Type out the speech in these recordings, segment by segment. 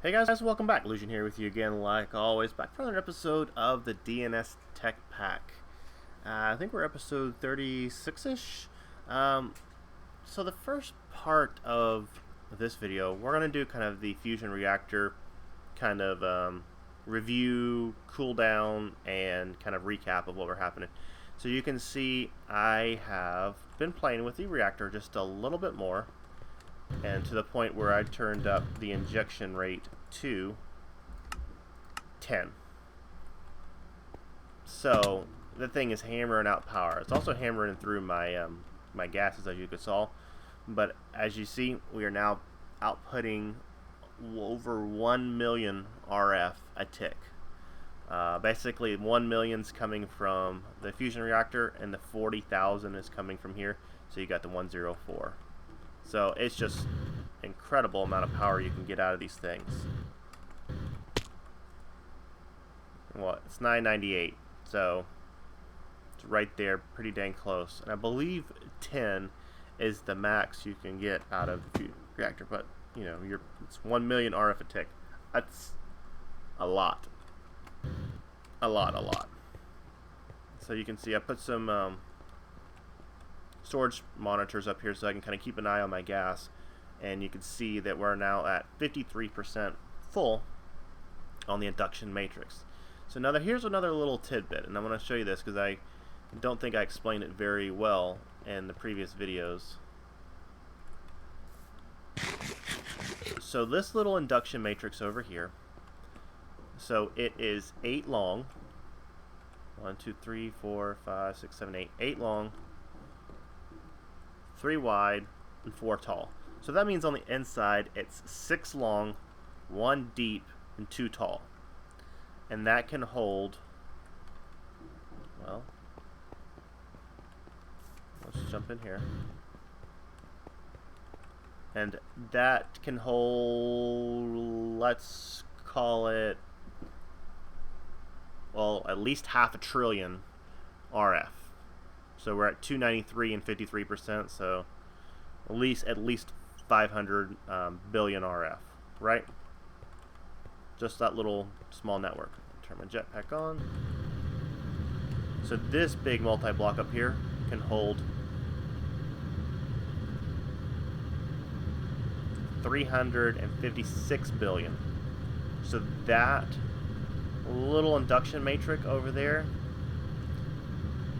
Hey guys, welcome back. Illusion here with you again, like always, back for another episode of the DNS Tech Pack. I think we're episode 36-ish. So the first part of this video, we're going to do kind of the fusion reactor kind of review, cool down, and kind of recap of what we're happening. So you can see I have been playing with the reactor just a little bit more, and to the point where I turned up the injection rate to 10. So the thing is hammering out power. It's also hammering through my my gases, as you could saw. But as you see, we are now outputting over 1 million RF a tick. Basically, 1 million's coming from the fusion reactor, and the 40,000 is coming from here. So you got the 104. So it's just incredible amount of power you can get out of these things. Well, it's 998, so it's right there, pretty dang close. And I believe 10 is the max you can get out of the reactor, but you know, it's 1 million RF a tick. That's a lot. A lot. So you can see I put some storage monitors up here so I can kind of keep an eye on my gas, and you can see that we're now at 53% full on the induction matrix. So now here's another little tidbit, and I'm going to show you this because I don't think I explained it very well in the previous videos. So this little induction matrix over here, so it is 8 long, 1, 2, 3, 4, 5, 6, 7, 8, 8 long, 3 wide, and 4 tall. So that means on the inside it's 6 long, 1 deep, and 2 tall. And that can hold, well, let's jump in here. And that can hold, let's call it, well, at least 500 billion RF. So we're at 293 and 53%, so at least 500 billion RF, right? Just that little small network. Turn my jetpack on. So this big multi-block up here can hold 356 billion. So that little induction matrix over there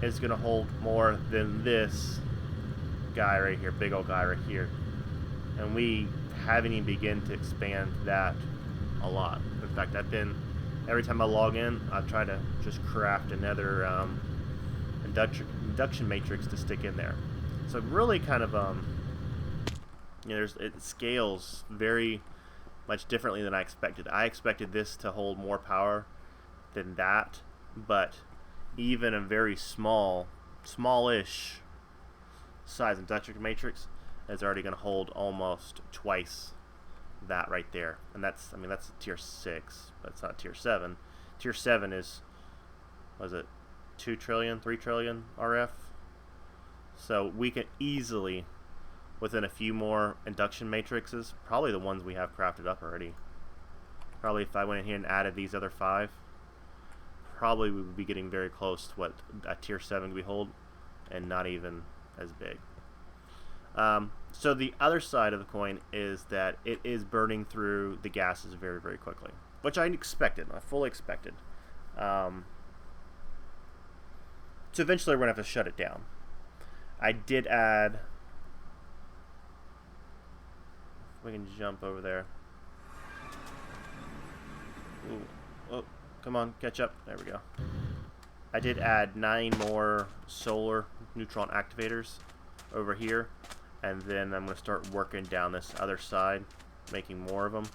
is going to hold more than this guy right here, big old guy right here. And we haven't even begun to expand that a lot. In fact, every time I log in, I try to just craft another induction matrix to stick in there. So really kind of, you know, it scales very much differently than I expected. I expected this to hold more power than that, but even a very smallish size induction matrix is already going to hold almost twice that right there. And that's, I mean, that's tier 6, but it's not tier 7. Tier 7 is, was it 2 trillion, 3 trillion RF? So we can easily, within a few more induction matrices, probably the ones we have crafted up already, probably if I went in here and added these other 5, probably we would be getting very close to what a tier 7 we hold, and not even as big. So the other side of the coin is that it is burning through the gases very, very quickly, which I expected. I fully expected. So eventually we're going to have to shut it down. I did add... We can jump over there. Ooh. Oh, come on, catch up. There we go. I did add 9 more solar neutron activators over here, and then I'm going to start working down this other side, making more of them,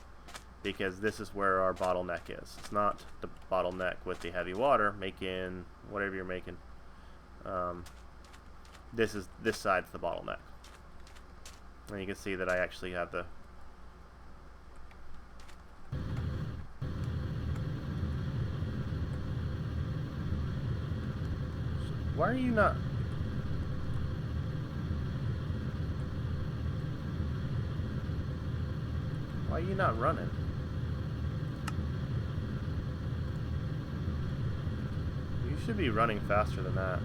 because this is where our bottleneck is. It's not the bottleneck with the heavy water, making whatever you're making. This side's the bottleneck. And you can see that I actually have the... Why are you not... Why are you not running? should be running faster than that.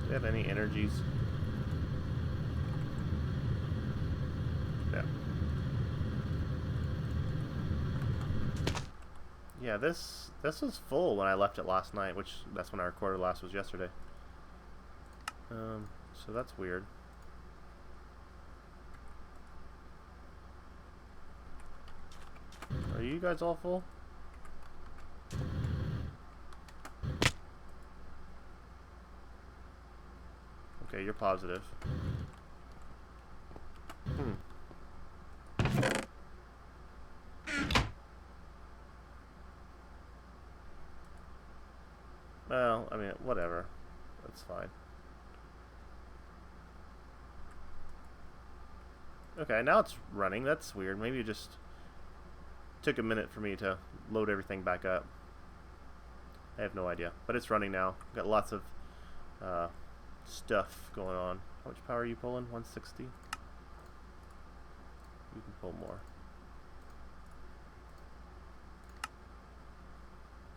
Do you have any energies? Yeah. Yeah, this was full when I left it last night, which that's when I recorded last, was yesterday. So that's weird. Are you guys all full? Okay, you're positive. Well, I mean, whatever. That's fine. Okay, now it's running. That's weird. Maybe it just took a minute for me to load everything back up. I have no idea. But it's running now. Got lots of stuff going on. How much power are you pulling? 160? You can pull more.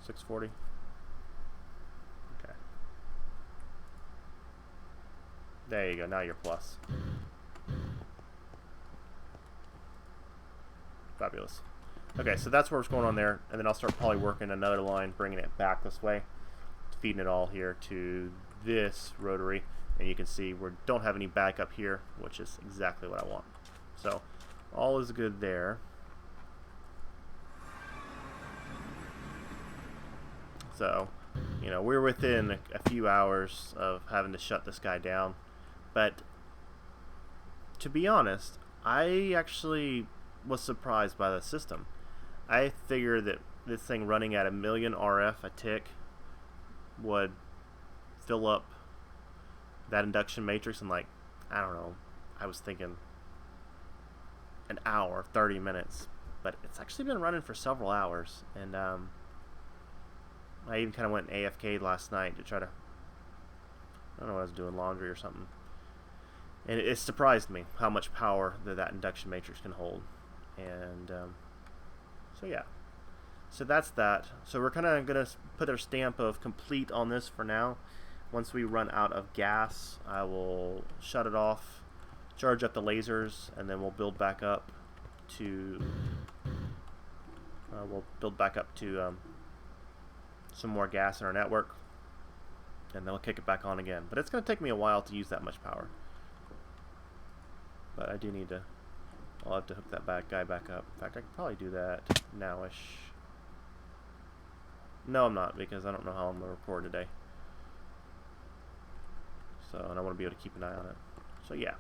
640? Okay. There you go. Now you're plus. Fabulous. Okay, so that's what's going on there, and then I'll start probably working another line, bringing it back this way, feeding it all here to this rotary, and you can see we don't have any backup here, which is exactly what I want. So all is good there. So, you know, we're within a few hours of having to shut this guy down, but to be honest, I actually was surprised by the system. I figured that this thing running at 1,000,000 RF a tick would fill up that induction matrix in, like, I don't know, I was thinking an hour, 30 minutes, but it's actually been running for several hours. And I even kind of went AFK last night to try to, I don't know, I was doing laundry or something, and it surprised me how much power that induction matrix can hold. And so yeah, so that's that. So we're kind of gonna put our stamp of complete on this for now. Once we run out of gas, I will shut it off, charge up the lasers, and then we'll build back up to some more gas in our network, and then we'll kick it back on again. But it's gonna take me a while to use that much power, but I do need to. I'll have to hook that guy back up. In fact, I could probably do that nowish. No, I'm not, because I don't know how I'm going to record today. So, and I want to be able to keep an eye on it. So, yeah.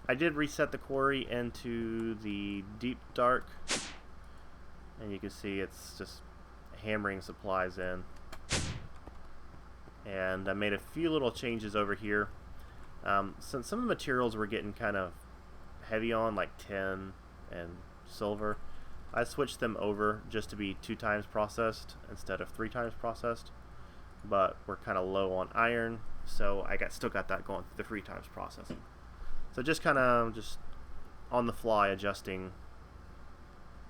I did reset the quarry into the deep dark. And you can see it's just hammering supplies in. And I made a few little changes over here. Since some of the materials were getting kind of heavy on, like tin and silver, I switched them over just to be 2 times processed instead of 3 times processed. But we're kind of low on iron, so I still got that going through the 3 times processing. So just kind of just on the fly adjusting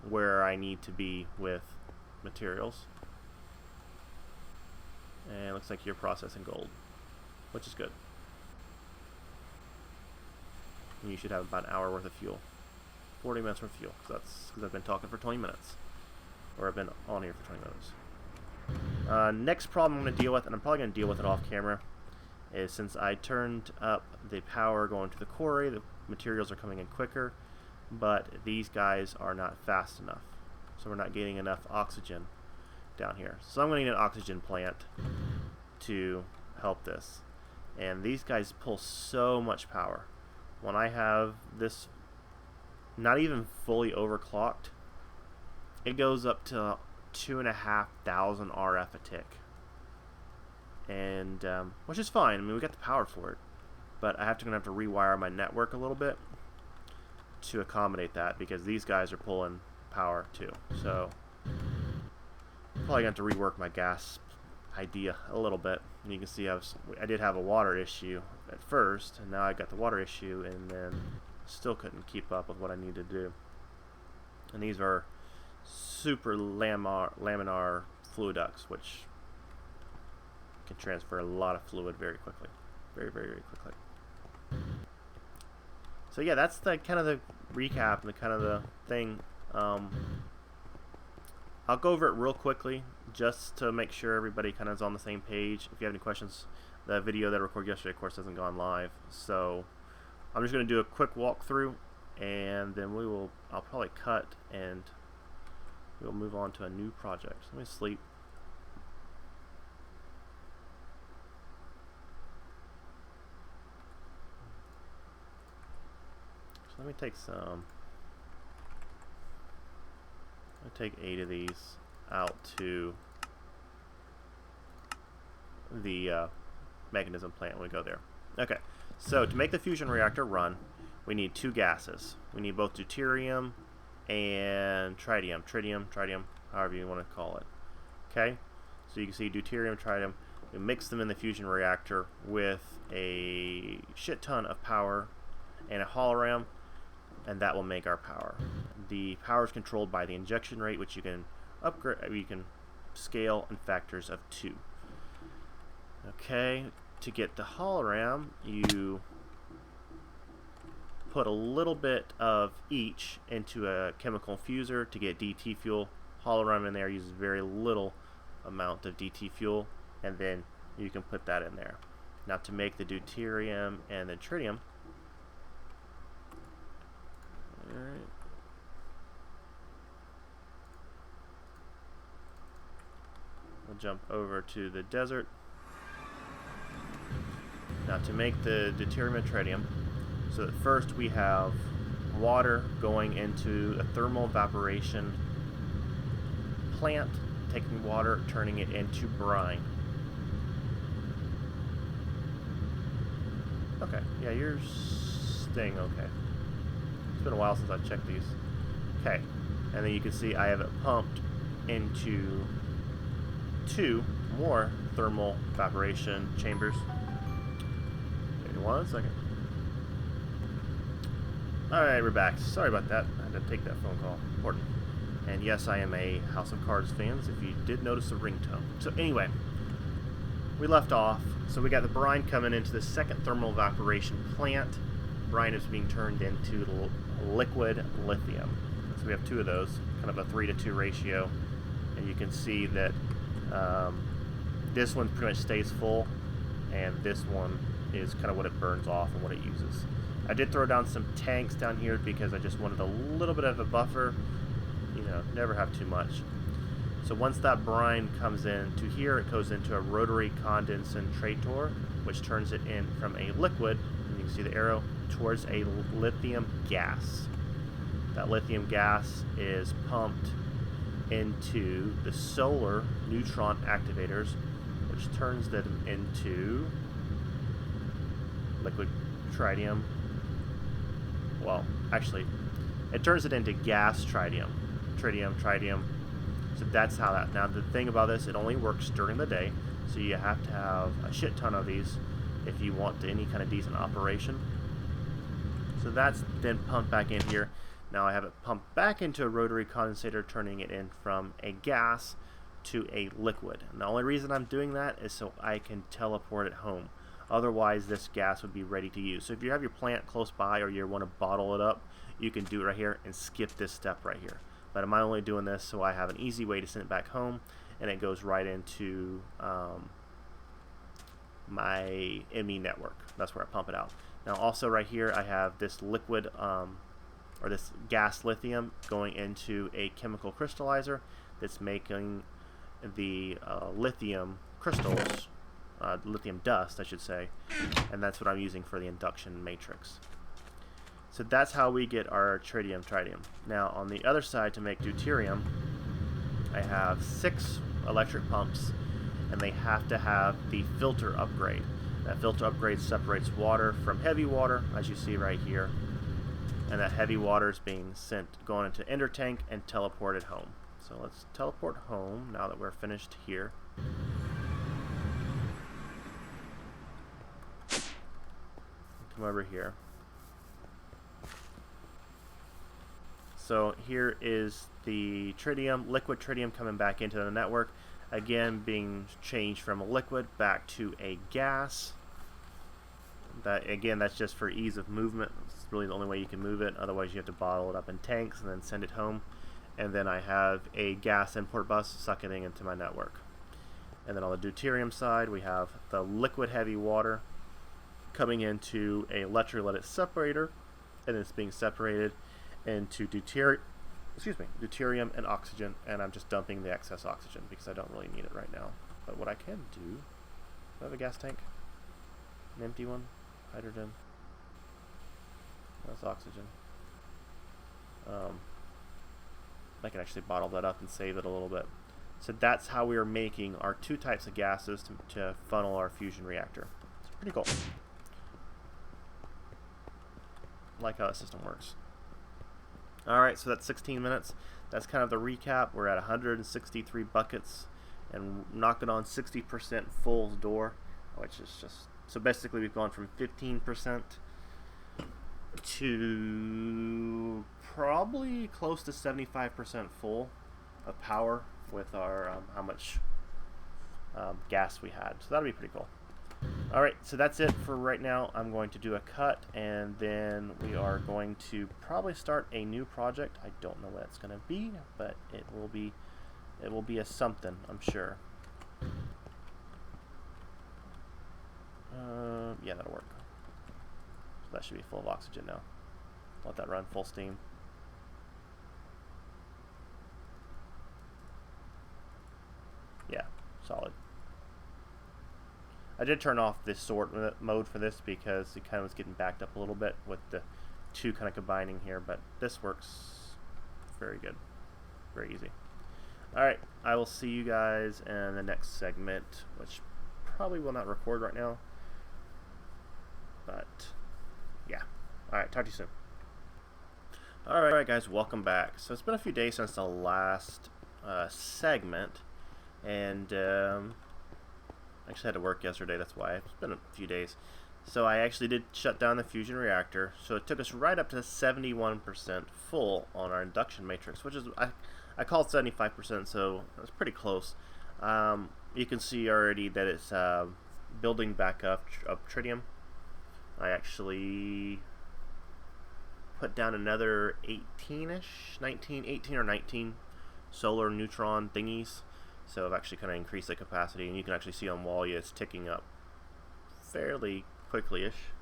where I need to be with materials. And it looks like you're processing gold, which is good. You should have about an hour worth of fuel. 40 minutes worth of fuel, because I've been talking for 20 minutes. Or I've been on here for 20 minutes. Next problem I'm going to deal with, and I'm probably going to deal with it off camera, is since I turned up the power going to the quarry, the materials are coming in quicker, but these guys are not fast enough. So we're not getting enough oxygen down here. So I'm going to need an oxygen plant to help this. And these guys pull so much power. When I have this not even fully overclocked, it goes up to 2,500 RF a tick, and which is fine. I mean, we got the power for it, but I gonna have to rewire my network a little bit to accommodate that, because these guys are pulling power too. So probably going to have to rework my gas idea a little bit, And you can see I did have a water issue at first, and now I got the water issue, and then still couldn't keep up with what I needed to do. And these are super laminar fluid ducts, which can transfer a lot of fluid very quickly, very quickly. So yeah, that's the kind of the recap and the kind of the thing. I'll go over it real quickly just to make sure everybody kind of is on the same page. If you have any questions, the video that I recorded yesterday, of course, hasn't gone live. So I'm just going to do a quick walkthrough, and then I'll probably cut and we'll move on to a new project. So let me sleep. So let me take some. I'll take 8 of these out to the mechanism plant when we go there. Okay, so to make the fusion reactor run, we need 2 gases. We need both deuterium and tritium, however you want to call it. Okay, so you can see deuterium, tritium. We mix them in the fusion reactor with a shit ton of power and a hologram, and that will make our power. The power is controlled by the injection rate, which you can upgrade. You can scale in factors of 2. Okay, to get the hologram, you put a little bit of each into a chemical infuser to get DT fuel. Hologram in there uses very little amount of DT fuel, and then you can put that in there. Now to make the deuterium and the tritium, alright, we'll jump over to the desert. Now to make the deuterium and tritium, so that first we have water going into a thermal evaporation plant, taking water, turning it into brine. Okay, yeah, you're staying okay. It's been a while since I've checked these. Okay, and then you can see I have it pumped into 2 more thermal evaporation chambers. Give me 1 second. Alright, we're back. Sorry about that. I had to take that phone call. Important. And yes, I am a House of Cards fan, if you did notice the ringtone. So anyway, we left off. So we got the brine coming into the second thermal evaporation plant. Brine is being turned into liquid lithium. So we have 2 of those, kind of a 3-to-2 ratio. And you can see that this one pretty much stays full, and this one is kind of what it burns off and what it uses. I did throw down some tanks down here because I just wanted a little bit of a buffer. You know, never have too much. So once that brine comes into here, it goes into a rotary condensator, which turns it in from a liquid, and you can see the arrow, towards a lithium gas. That lithium gas is pumped into the solar neutron activators, which turns them into liquid tritium. Well, actually, it turns it into gas tritium. Tritium. So that's how that. Now, the thing about this, it only works during the day, so you have to have a shit ton of these if you want any kind of decent operation. So that's then pumped back in here. Now I have it pumped back into a rotary condensator, turning it in from a gas to a liquid. And the only reason I'm doing that is so I can teleport it home. Otherwise, this gas would be ready to use. So if you have your plant close by or you want to bottle it up, you can do it right here and skip this step right here. But I'm only doing this so I have an easy way to send it back home, and it goes right into my ME network. That's where I pump it out. Now also right here I have this liquid or this gas lithium going into a chemical crystallizer that's making the lithium crystals, lithium dust I should say, and that's what I'm using for the induction matrix. So that's how we get our tritium. Now on the other side, to make deuterium, I have 6 electric pumps, and they have to have the filter upgrade. That filter upgrade separates water from heavy water, as you see right here, and that heavy water is being going into ender tank and teleported home. So let's teleport home now that we're finished here. come over here. So here is the tritium, liquid tritium coming back into the network. Again, being changed from a liquid back to a gas. That's just for ease of movement. It's really the only way you can move it. Otherwise, you have to bottle it up in tanks and then send it home. And then I have a gas import bus sucking into my network. And then on the deuterium side, we have the liquid heavy water coming into a electrolytic separator, and it's being separated into deuterium and oxygen, and I'm just dumping the excess oxygen because I don't really need it right now. But what I can do I have a gas tank? An empty one? Hydrogen? That's oxygen. I can actually bottle that up and save it a little bit. So that's how we are making our two types of gases to funnel our fusion reactor. It's pretty cool. I like how that system works. Alright, so that's 16 minutes. That's kind of the recap. We're at 163 buckets and knocking on 60% full door, which is just... So basically we've gone from 15% to probably close to 75% full of power with our how much gas we had. So that'll be pretty cool. Alright, so that's it for right now. I'm going to do a cut, and then we are going to probably start a new project. I don't know what it's going to be, but it will be a something, I'm sure. Yeah, that'll work. So that should be full of oxygen now. Let that run full steam. Yeah, solid. I did turn off this sort mode for this because it kind of was getting backed up a little bit with the two kind of combining here, but this works very good. Very easy. Alright, I will see you guys in the next segment, which probably will not record right now. But, yeah. Alright, talk to you soon. Alright guys, welcome back. So it's been a few days since the last segment, and I actually had to work yesterday, that's why. It's been a few days. So I actually did shut down the fusion reactor, so it took us right up to 71% full on our induction matrix, which is, I called 75%, so that's pretty close. You can see already that it's building back up tritium. I actually put down another 18-ish, 18 or 19 solar neutron thingies. So I've actually kind of increased the capacity, and you can actually see on Walia it's ticking up fairly quickly-ish.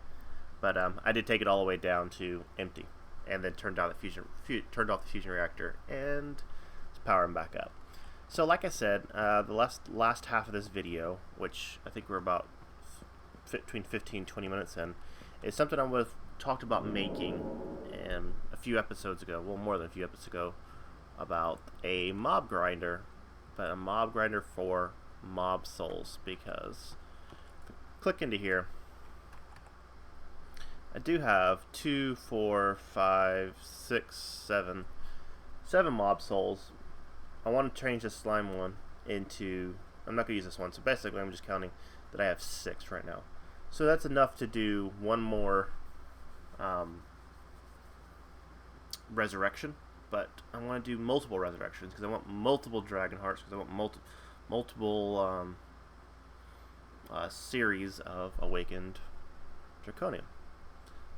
But I did take it all the way down to empty, and then turned off the fusion reactor, and it's powering back up. So like I said, the last half of this video, which I think we're about between 15-20 minutes in, is something I would have talked about making a few episodes ago, well, more than a few episodes ago, about a mob grinder, but a mob grinder for mob souls, because click into here, I do have 2, 4, 5, 6, 7 mob souls. I want to change this slime one into, I'm not going to use this one, so basically I'm just counting that I have 6 right now. So that's enough to do one more resurrection, but I want to do multiple resurrections because I want multiple dragon hearts, because I want multiple series of awakened draconium.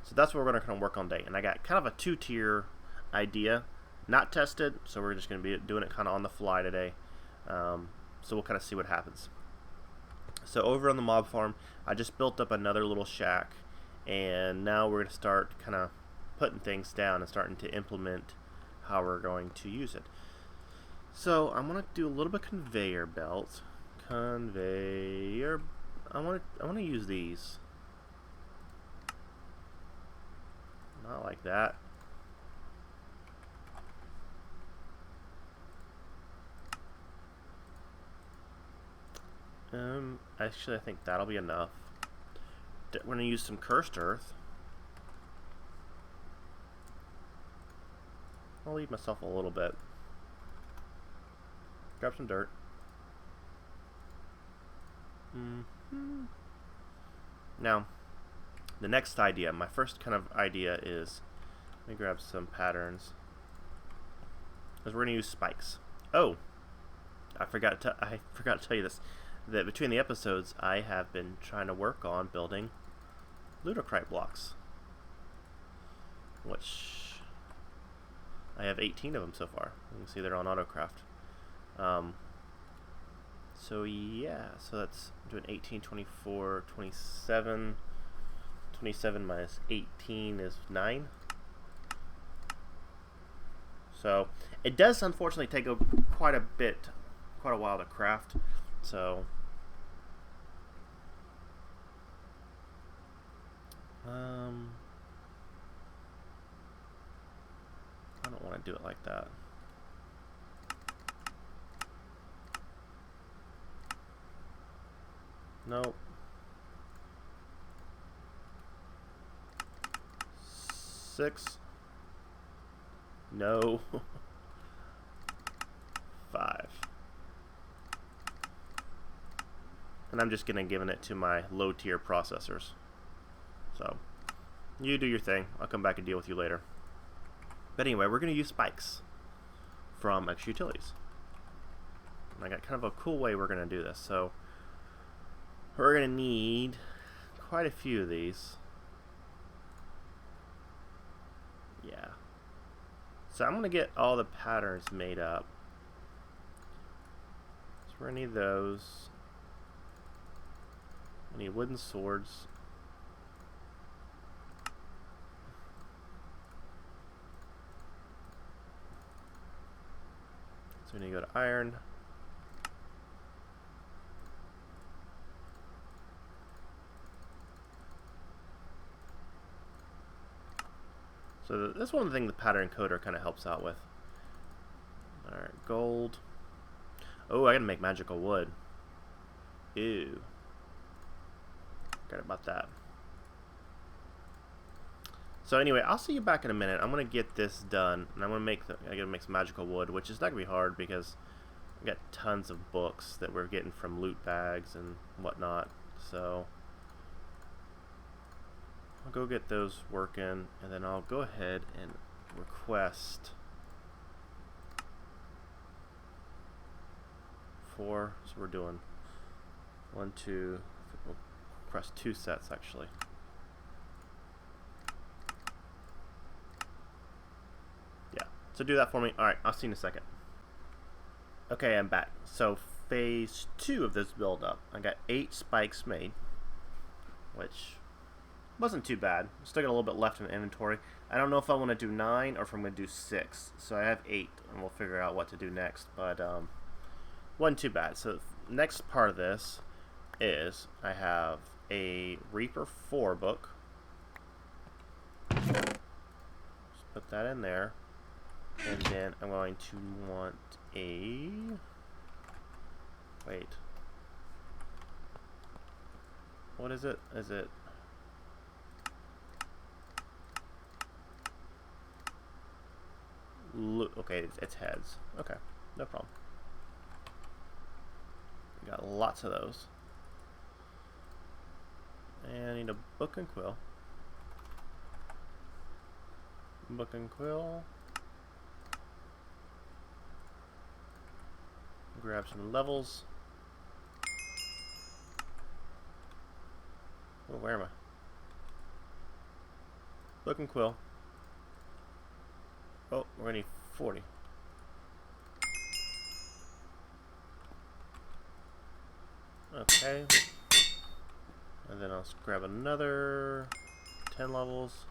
So that's what we're going to kind of work on today, and I got kind of a 2-tier idea, not tested, so we're just going to be doing it kind of on the fly today. So we'll kind of see what happens. So over on the mob farm, I just built up another little shack, and now we're going to start kind of putting things down and starting to implement how we're going to use it. So I'm going to do a little bit of conveyor belt. Conveyor. I want to use these. Not like that. Actually, I think that'll be enough. We're going to use some cursed earth. I'll leave myself a little bit. Grab some dirt. Now, the next idea, my first kind of idea is, let me grab some patterns, is we're going to use spikes. Oh, I forgot to tell you this, that between the episodes I have been trying to work on building ludocrite blocks, which I have 18 of them so far. You can see they're on AutoCraft. So yeah, so that's doing 18, 24, 27. 27 minus 18 is 9. So it does unfortunately take quite a while to craft. So I don't want to do it like that. Nope. 6. No. 5. And I'm just giving it to my low tier processors. So you do your thing. I'll come back and deal with you later. But anyway, we're going to use spikes from Extra Utilities. And I got kind of a cool way we're going to do this. So we're going to need quite a few of these. Yeah. So I'm going to get all the patterns made up. So we're going to need those. I need wooden swords. So we need to go to iron. So that's one of the things the pattern encoder kind of helps out with. Alright, gold. Oh, I gotta make magical wood. Ew. Forgot about that. So anyway, I'll see you back in a minute. I'm gonna get this done, and I gotta make some magical wood, which is not gonna be hard because I got tons of books that we're getting from loot bags and whatnot. So I'll go get those working, and then I'll go ahead and request 4. So we're doing 1, 2. We'll request 2 sets actually. Yeah. So do that for me. All right. I'll see you in a second. Okay, I'm back. So phase 2 of this build up, I got 8 spikes made, which wasn't too bad. Still got a little bit left in the inventory. I don't know if I want to do 9 or if I'm going to do 6. So I have 8, and we'll figure out what to do next. But wasn't too bad. So next part of this is I have a Reaper 4 book. Just put that in there. And then I'm going to want a... Wait. What is it? Is it... Okay, it's heads. Okay, no problem. We got lots of those. And I need a book and quill. Book and quill. Grab some levels. Oh, where am I? Book and quill. Oh, we're gonna need 40. Okay. And then I'll grab another 10 levels.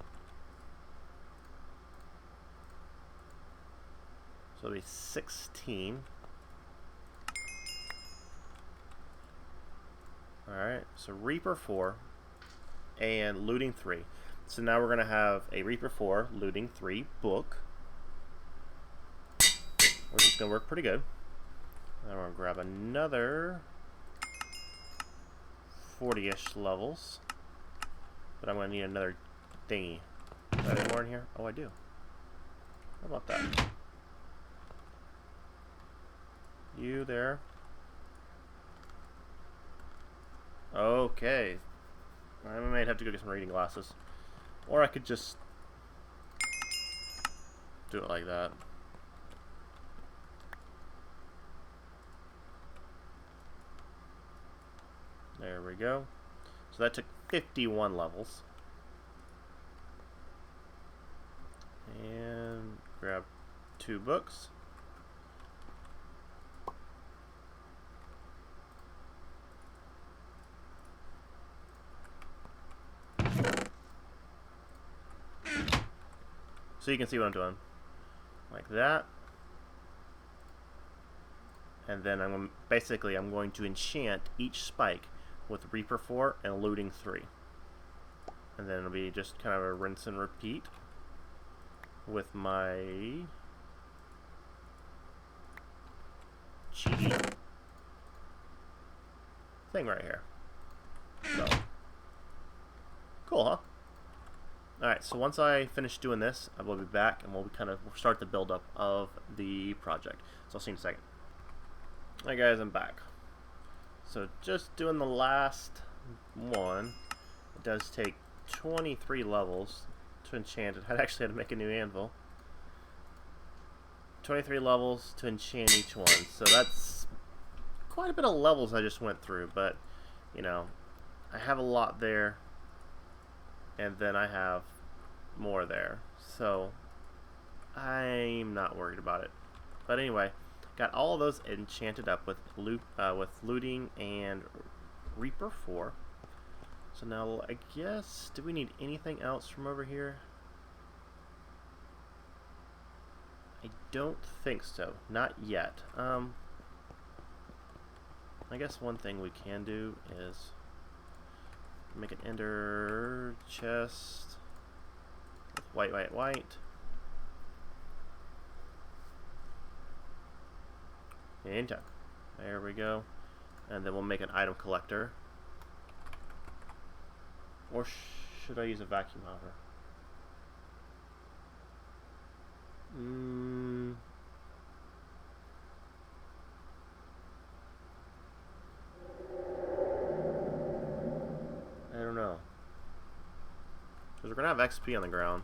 So it'll be 16. Alright, so Reaper 4 and Looting 3. So now we're going to have a Reaper 4, Looting 3 book, which is going to work pretty good. Then we're going to grab another 40-ish levels. But I'm going to need another thingy. Do I have any more in here? Oh, I do. How about that? You there. Okay. I might have to go get some reading glasses. Or I could just do it like that. There we go. So that took 51 levels. And grab 2 books. So you can see what I'm doing. Like that. And then I'm going to enchant each spike with Reaper 4 and Looting 3. And then it'll be just kind of a rinse and repeat with my cheaty thing right here. So cool, huh? Alright, so once I finish doing this, I will be back and we'll start the build up of the project. So I'll see you in a second. Alright guys, I'm back. So just doing the last one. It does take 23 levels to enchant it. I actually had to make a new anvil. 23 levels to enchant each one. So that's quite a bit of levels I just went through, but you know, I have a lot there. And then I have more there. So I'm not worried about it. But anyway, got all of those enchanted up with looting and Reaper 4. So now I guess, do we need anything else from over here? I don't think so. Not yet. I guess one thing we can do is make an ender chest with white, white, white. Anytime. There we go. And then we'll make an item collector. Or should I use a vacuum hopper? I don't know. Because we're going to have XP on the ground.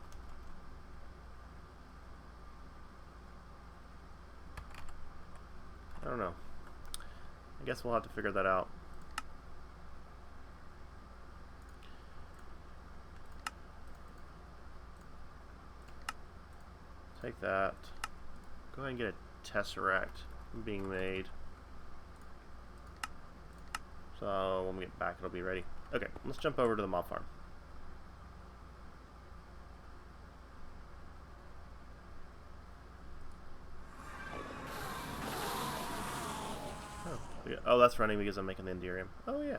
I don't know. I guess we'll have to figure that out. Take that. Go ahead and get a tesseract being made. So when we get back, it'll be ready. Okay, let's jump over to the mob farm. Oh, that's running because I'm making the Enderium. Oh, yeah.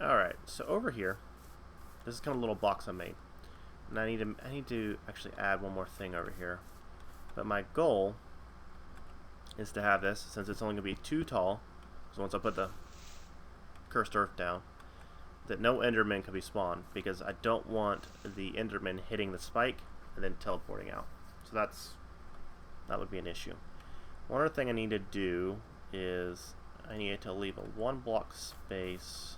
Alright, so over here, this is kind of a little box I made. And I need to actually add one more thing over here. But my goal is to have this, since it's only going to be 2 tall, so once I put the cursed earth down, that no Enderman can be spawned, because I don't want the Enderman hitting the spike and then teleporting out. So that would be an issue. One other thing I need to do is I need to leave a 1 block space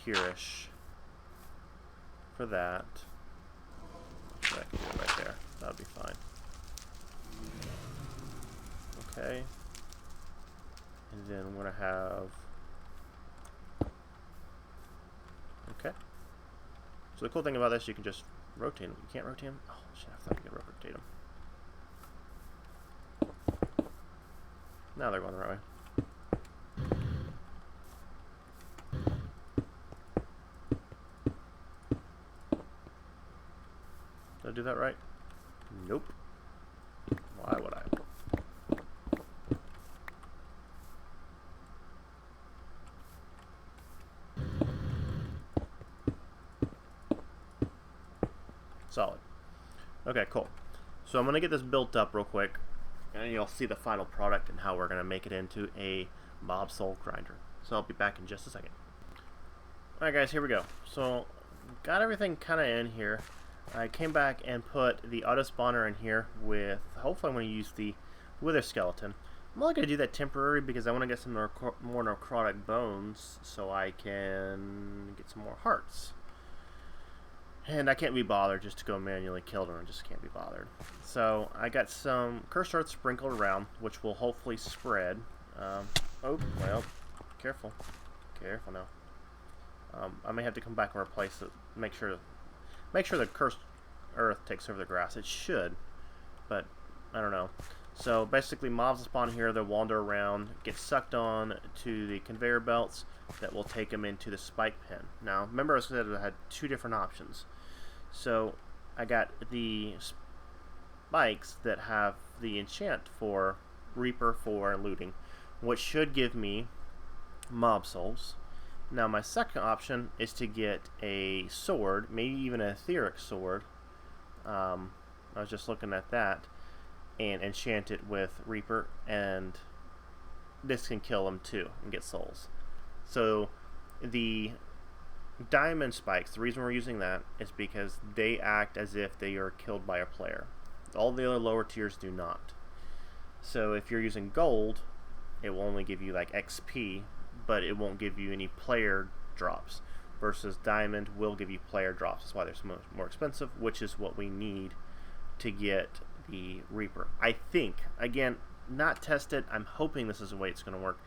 here-ish for that. So I can do it right there. That would be fine. Okay. And then I'm going to have... Okay. So the cool thing about this, you can just rotate them. You can't rotate them? Oh, shit, I thought you could rotate them. Now they're going the right way. Did I do that right? Nope. Why would I? Solid. Okay, cool. So I'm going to get this built up real quick, and you'll see the final product and how we're going to make it into a mob soul grinder. So I'll be back in just a second. Alright guys, here we go. So, got everything kind of in here. I came back and put the auto spawner in here with, hopefully I'm going to use the wither skeleton. I'm only going to do that temporary because I want to get some more necrotic bones so I can get some more hearts. And I can't be bothered just to go manually kill them. I just can't be bothered. So I got some cursed earth sprinkled around, which will hopefully spread. Oh, well, careful. Careful now. I may have to come back and replace it. Make sure the cursed earth takes over the grass. It should, but I don't know. So basically, mobs spawn here. They'll wander around, get sucked on to the conveyor belts that will take them into the spike pen. Now, remember I said I had two different options. So I got the spikes that have the enchant for Reaper for looting, which should give me mob souls. Now my second option is to get a sword, maybe even an etheric sword. I was just looking at that, and enchant it with Reaper, and this can kill them too and get souls. So the diamond spikes, the reason we're using that is because they act as if they are killed by a player. All the other lower tiers do not. So if you're using gold, it will only give you like XP, but it won't give you any player drops, versus diamond will give you player drops. That's why they're so much more expensive, which is what we need to get the Reaper. I think, again, not tested. I'm hoping this is the way it's going to work.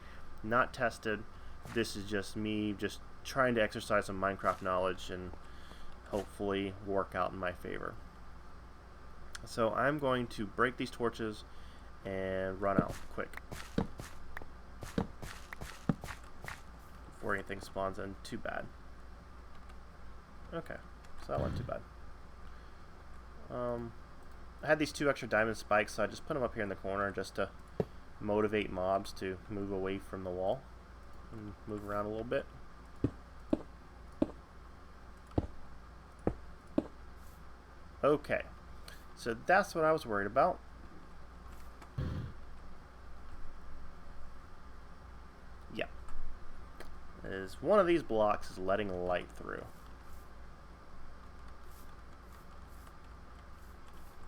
Not tested. This is just me just trying to exercise some Minecraft knowledge and hopefully work out in my favor. So I'm going to break these torches and run out quick before anything spawns in too bad. Okay, so that wasn't too bad. I had these 2 extra diamond spikes, so I just put them up here in the corner just to motivate mobs to move away from the wall and move around a little bit. Okay, so that's what I was worried about. Yeah, is one of these blocks is letting light through.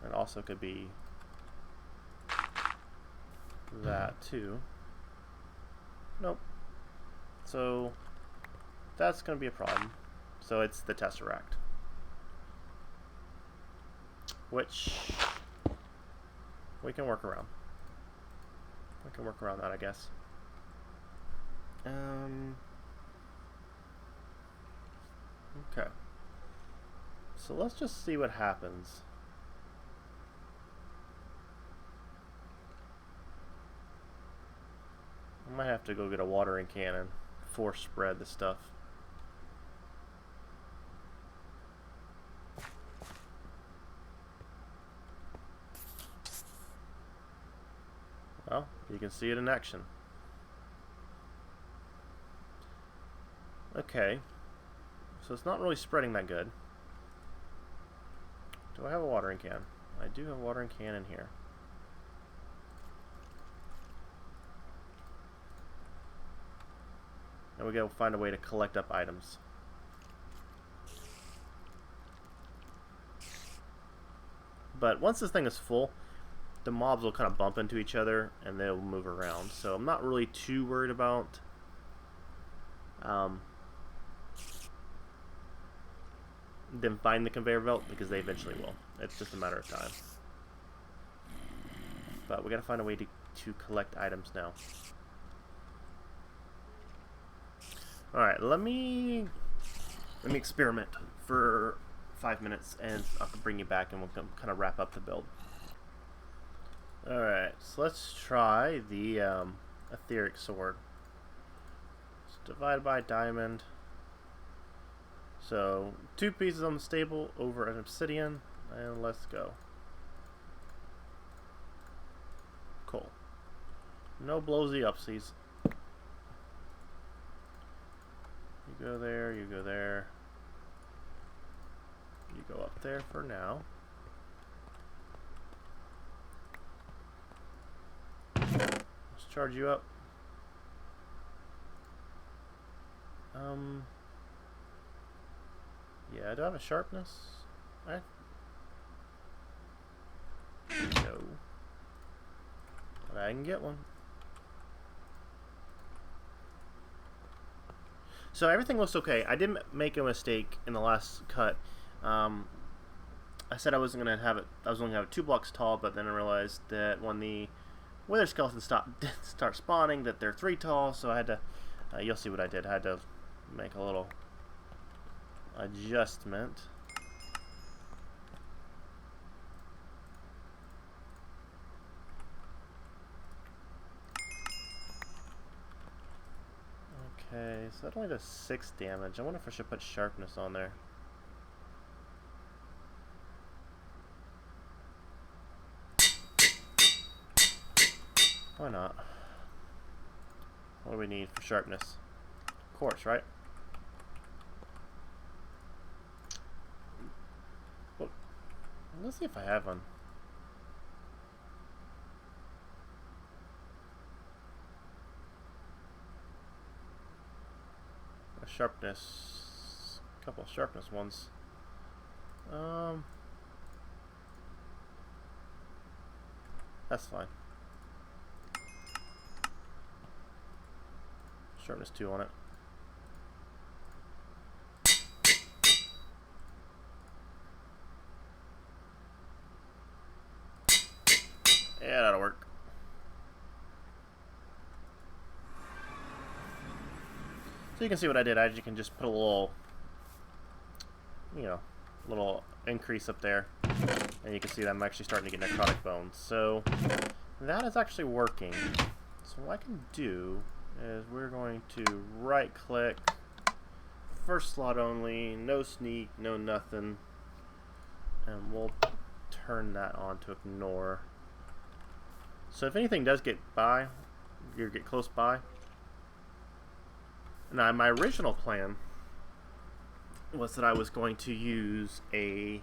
It also could be that too. Nope. So that's going to be a problem. So it's the Tesseract, which we can work around. We can work around that, I guess. Okay. So let's just see what happens. I might have to go get a watering can and force spread the stuff. Well, you can see it in action. Okay, so it's not really spreading that good. Do I have a watering can? I do have a watering can in here. And we gotta find a way to collect up items. But once this thing is full, the mobs will kind of bump into each other and they'll move around. So I'm not really too worried about them finding the conveyor belt, because they eventually will. It's just a matter of time. But we gotta find a way to collect items now. Alright, let me experiment for 5 minutes and I'll bring you back and we'll kind of wrap up the build. Alright, so let's try the etheric sword. It's divided by diamond. So 2 pieces on the stable over an obsidian, and let's go. Cool. No blowsy upsies. You go there, you go there. You go up there for now. Let's charge you up. Yeah, do I have a sharpness? No. But I can get one. So everything looks okay. I did make a mistake in the last cut. I said I wasn't gonna have it. I was only gonna have it 2 blocks tall, but then I realized that when the wither skeletons start spawning, that they're 3 tall. So I had to. You'll see what I did. I had to make a little adjustment. Okay, so that only does 6 damage. I wonder if I should put sharpness on there. Why not? What do we need for sharpness? Quartz, right? Well, let's see if I have one. A sharpness, a couple of sharpness ones. That's fine. Sharpness 2 on it. Yeah, that'll work. So you can see what I did. You can just put a little, little increase up there, and you can see that I'm actually starting to get necrotic bones. So that is actually working. So what I can do is we're going to right click, first slot only, no sneak, no nothing, and we'll turn that on to ignore. So if anything does get by, you get close by. Now my original plan was that I was going to use a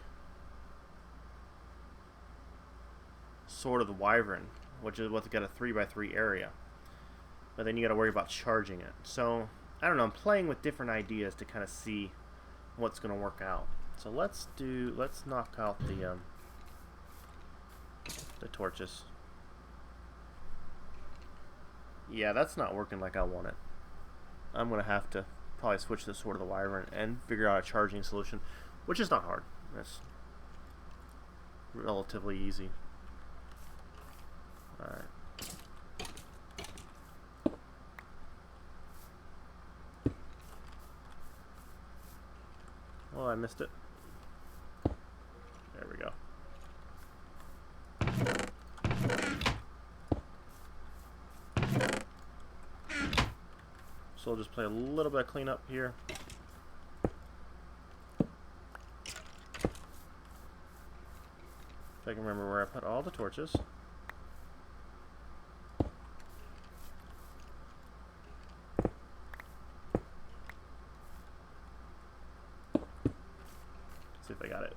Sword of the Wyvern, which is what's got a 3x3 area. But then you got to worry about charging it. So I don't know. I'm playing with different ideas to kind of see what's going to work out. So let's knock out the torches. Yeah, that's not working like I want it. I'm going to have to probably switch to the Sword of the Wyvern and figure out a charging solution, which is not hard. That's relatively easy. Alright. Oh, I missed it. There we go. So we'll just play a little bit of cleanup here. If I can remember where I put all the torches. See if I got it.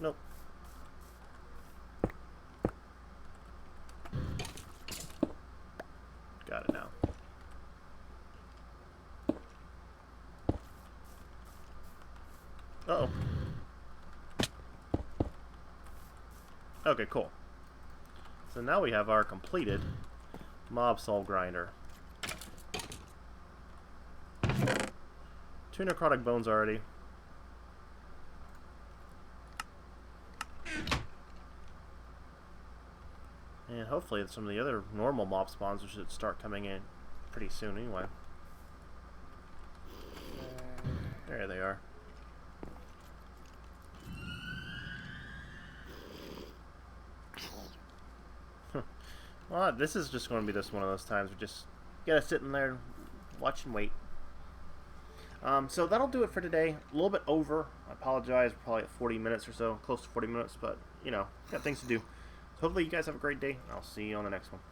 Nope. Got it now. Uh-oh. Okay, cool. So now we have our completed mob soul grinder. 2 necrotic bones already. And hopefully some of the other normal mob spawns should start coming in pretty soon anyway. There they are. Well, this is just going to be one of those times we just gotta sit in there and watch and wait. So that'll do it for today. A little bit over. I apologize. Probably at 40 minutes or so, close to 40 minutes, but got things to do. So hopefully you guys have a great day. I'll see you on the next one.